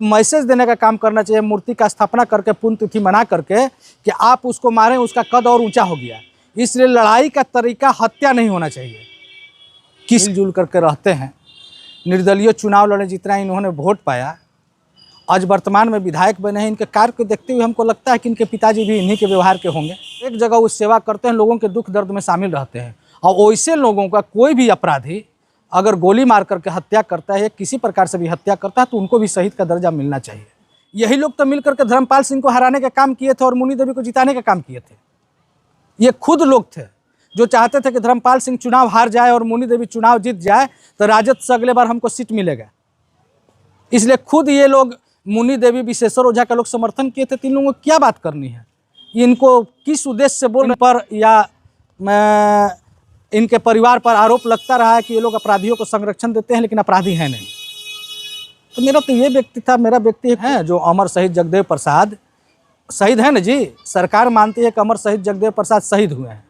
Message देने का काम करना चाहिए, मूर्ति का स्थापना करके पुण्यतिथि मना करके कि आप उसको मारें, उसका कद और ऊंचा हो गया। इसलिए लड़ाई का तरीका हत्या नहीं होना चाहिए। किस मिलजुल करके रहते हैं, निर्दलीय चुनाव लड़े, जितना इन्होंने वोट पाया, आज वर्तमान में विधायक बने हैं। इनके कार्य को देखते हुए हमको लगता है कि इनके पिताजी भी इन्हीं के व्यवहार के होंगे। एक जगह वो सेवा करते हैं, लोगों के दुख दर्द में शामिल रहते हैं, और वैसे लोगों का कोई भी अपराधी अगर गोली मार करके हत्या करता है या किसी प्रकार से भी हत्या करता है तो उनको भी शहीद का दर्जा मिलना चाहिए। यही लोग तो मिल करके धर्मपाल सिंह को हराने का काम किए थे और मुनि देवी को जिताने का काम किए थे। ये खुद लोग थे जो चाहते थे कि धर्मपाल सिंह चुनाव हार जाए और मुनि देवी चुनाव जीत जाए तो राजद से अगले बार हमको सीट मिलेगा। इसलिए खुद ये लोग मुनि देवी, विशेश्वर ओझा का लोग समर्थन किए थे। तीन लोगों को क्या बात करनी है, इनको किस उद्देश्य से बोलने पर या इनके परिवार पर आरोप लगता रहा है कि ये लोग अपराधियों को संरक्षण देते हैं, लेकिन अपराधी हैं नहीं। तो मेरा तो ये व्यक्ति था, मेरा व्यक्ति है जो अमर शहीद जगदेव प्रसाद शहीद है ना जी। सरकार मानती है कि अमर शहीद जगदेव प्रसाद शहीद हुए हैं,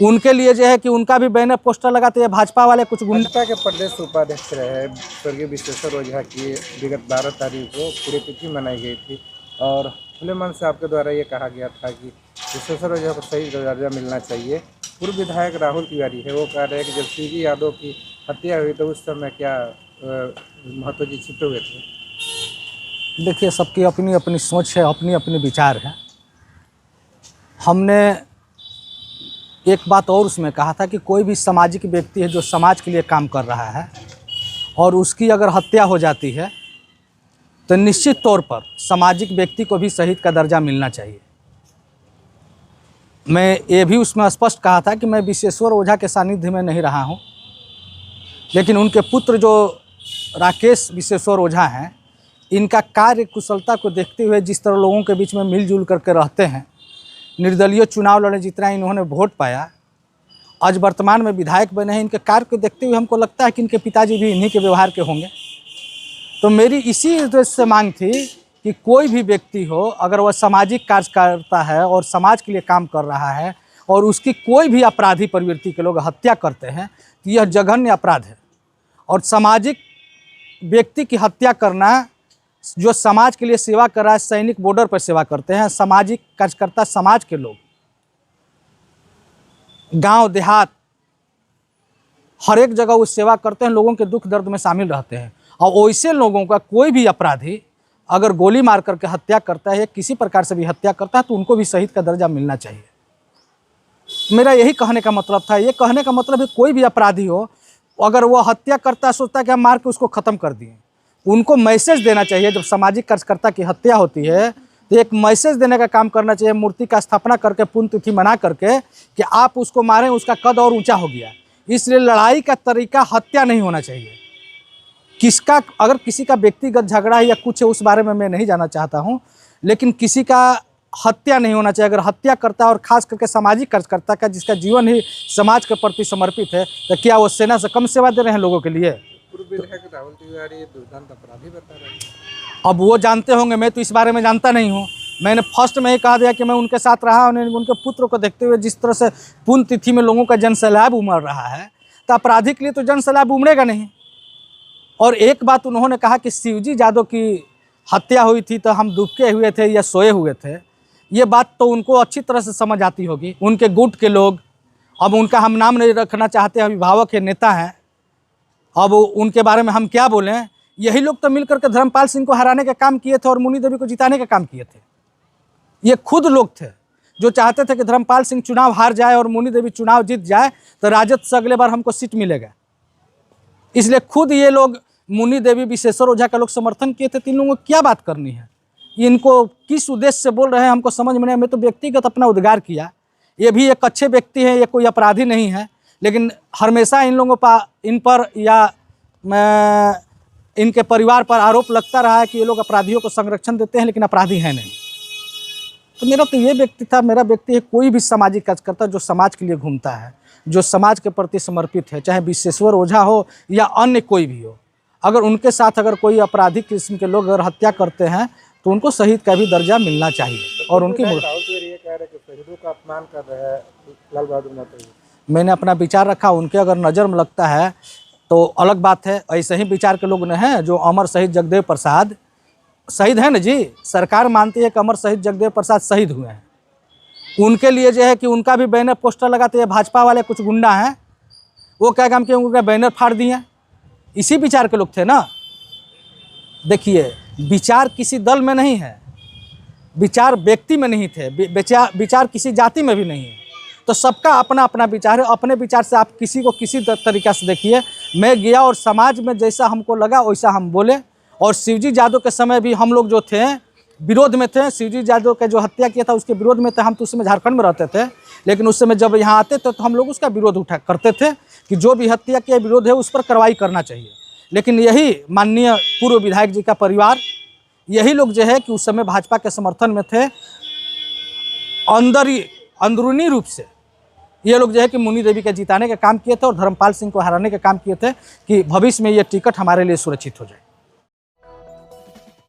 उनके लिए जो है कि उनका भी बैनर पोस्टर लगाते हैं भाजपा वाले। कुछ भाजपा के प्रदेश उपाध्यक्ष रहे स्वर्गीय विशेश्वर ओझा की विगत 12 तारीख को पुण्यतिथि मनाई गई थी और खुले मन से आपके द्वारा ये कहा गया था कि विशेश्वर ओझा को शहीद का दर्जा मिलना चाहिए। पूर्व विधायक राहुल तिवारी है, वो कह रहे हैं कि जब सीजी यादव की हत्या हुई तो उस समय क्या महतो जी छिपे हुए थे। देखिए, सबकी अपनी अपनी सोच है, अपनी अपनी विचार है। हमने एक बात और उसमें कहा था कि कोई भी सामाजिक व्यक्ति है जो समाज के लिए काम कर रहा है और उसकी अगर हत्या हो जाती है तो निश्चित तौर पर सामाजिक व्यक्ति को भी शहीद का दर्जा मिलना चाहिए। मैं ये भी उसमें स्पष्ट कहा था कि मैं विशेश्वर ओझा के सानिध्य में नहीं रहा हूँ, लेकिन उनके पुत्र जो राकेश विशेश्वर ओझा हैं, इनका कार्य कुशलता को देखते हुए जिस तरह लोगों के बीच में मिलजुल करके रहते हैं, निर्दलीय चुनाव लड़े, जितना इन्होंने वोट पाया, आज वर्तमान में विधायक बने हैं, इनके कार्य को देखते हुए हमको लगता है कि इनके पिताजी भी इन्हीं के व्यवहार के होंगे। तो मेरी इसी उद्देश्य से मांग थी कि कोई भी व्यक्ति हो, अगर वह सामाजिक कार्य करता है और समाज के लिए काम कर रहा है और उसकी कोई भी अपराधी प्रवृत्ति के लोग हत्या करते हैं तो यह जघन्य अपराध है। और सामाजिक व्यक्ति की हत्या करना, जो समाज के लिए सेवा कर रहा है, सैनिक बॉर्डर पर सेवा करते हैं, सामाजिक कार्यकर्ता, समाज के लोग, गांव देहात हर एक जगह वो सेवा करते हैं, लोगों के दुख दर्द में शामिल रहते हैं। और वैसे लोगों का कोई भी अपराधी अगर गोली मार करके हत्या करता है या किसी प्रकार से भी हत्या करता है तो उनको भी शहीद का दर्जा मिलना चाहिए। मेरा यही कहने का मतलब था। ये कहने का मतलब है कोई भी अपराधी हो, अगर वो हत्या करता है, सोचता है कि हम मार के उसको ख़त्म कर दिए, उनको मैसेज देना चाहिए। जब सामाजिक कार्यकर्ता की हत्या होती है तो एक मैसेज देने का काम करना चाहिए, मूर्ति का स्थापना करके पुण्यतिथि मना करके कि आप उसको मारें, उसका कद और ऊंचा हो गया। इसलिए लड़ाई का तरीका हत्या नहीं होना चाहिए। किसका अगर किसी का व्यक्तिगत झगड़ा है या कुछ है, उस बारे में मैं नहीं जानना चाहता हूँ, लेकिन किसी का हत्या नहीं होना चाहिए। अगर हत्या करता है, और ख़ास करके सामाजिक कार्यकर्ता का जिसका जीवन ही समाज के प्रति समर्पित है, तो क्या वो सेना से कम सेवा दे रहे हैं लोगों के लिए? पूर्व विधायक राहुल तिवारी दुर्दांत अपराधी बता रहे हैं। अब वो जानते होंगे, मैं तो इस बारे में जानता नहीं हूँ। मैंने फर्स्ट में ही कहा दिया कि मैं उनके साथ रहा, उनके पुत्र को देखते हुए जिस तरह से पुण्यतिथि में लोगों का जनसैलाब उमड़ रहा है, तो अपराधी के लिए तो जनसैलाब उमड़ेगा नहीं। और एक बात उन्होंने कहा कि शिवजी यादव की हत्या हुई थी तो हम दुबके हुए थे या सोए हुए थे। ये बात तो उनको अच्छी तरह से समझ आती होगी, उनके गुट के लोग। अब उनका हम नाम नहीं रखना चाहते, अभिभावक है, नेता हैं, अब उनके बारे में हम क्या बोलें। यही लोग तो मिलकर के धर्मपाल सिंह को हराने का काम किए थे और मुनि देवी को जिताने का काम किए थे। ये खुद लोग थे जो चाहते थे कि धर्मपाल सिंह चुनाव हार जाए और मुनि देवी चुनाव जीत जाए तो राजद से अगले बार हमको सीट मिलेगा। इसलिए खुद ये लोग मुनि देवी, विशेश्वर ओझा का लोग समर्थन किए थे। तीन लोगों को क्या बात करनी है, इनको किस उद्देश्य से बोल रहे हैं हमको समझ में नहीं। मैं तो व्यक्तिगत अपना उद्गार किया। ये भी एक अच्छे व्यक्ति हैं, ये कोई अपराधी नहीं है, लेकिन हमेशा इन पर या इनके परिवार पर आरोप लगता रहा है कि ये लोग अपराधियों को संरक्षण देते हैं, लेकिन अपराधी हैं नहीं। तो मेरा तो ये व्यक्ति था, मेरा व्यक्ति है कोई भी सामाजिक कार्यकर्ता जो समाज के लिए घूमता है, जो समाज के प्रति समर्पित है, चाहे विशेश्वर ओझा हो या अन्य कोई भी हो। अगर उनके साथ अगर कोई आपराधिक किस्म के लोग अगर हत्या करते हैं तो उनको शहीद का भी दर्जा मिलना चाहिए। और उनकी शहीदों का अपमान कर रहे हैं लाल बहादुर महतो। मैंने अपना विचार रखा, उनके अगर नज़र में लगता है तो अलग बात है। ऐसे ही विचार के लोग हैं जो अमर शहीद जगदेव प्रसाद शहीद हैं ना जी, सरकार मानती है कि अमर शहीद जगदेव प्रसाद शहीद हुए हैं। उनके लिए जो है कि उनका भी बैनर पोस्टर लगाते हैं। भाजपा वाले कुछ गुंडा हैं, वो क्या काम किए, उनका बैनर फाड़ दिए। इसी विचार के लोग थे ना। देखिए, विचार किसी दल में नहीं है, विचार व्यक्ति में नहीं थे, विचार किसी जाति में भी नहीं है। तो सबका अपना अपना विचार है। अपने विचार से आप किसी को किसी तरीक़ा से देखिए। मैं गया और समाज में जैसा हमको लगा वैसा हम बोले। और शिवजी यादव के समय भी हम लोग जो थे विरोध में थे। शिवजी यादव का जो हत्या किया था उसके विरोध में थे। हम तो उस समय झारखंड में रहते थे, लेकिन उस समय जब यहाँ आते थे तो हम लोग उसका विरोध करते थे कि जो भी हत्या किया विरोध है उस पर कार्रवाई करना चाहिए। लेकिन यही माननीय पूर्व विधायक जी का परिवार, यही लोग जो है कि उस समय भाजपा के समर्थन में थे। अंदरूनी रूप से ये लोग जो है कि मुन्नी देवी के जिताने का काम किए थे और धर्मपाल सिंह को हराने का काम किए थे कि भविष्य में ये टिकट हमारे लिए सुरक्षित हो जाए।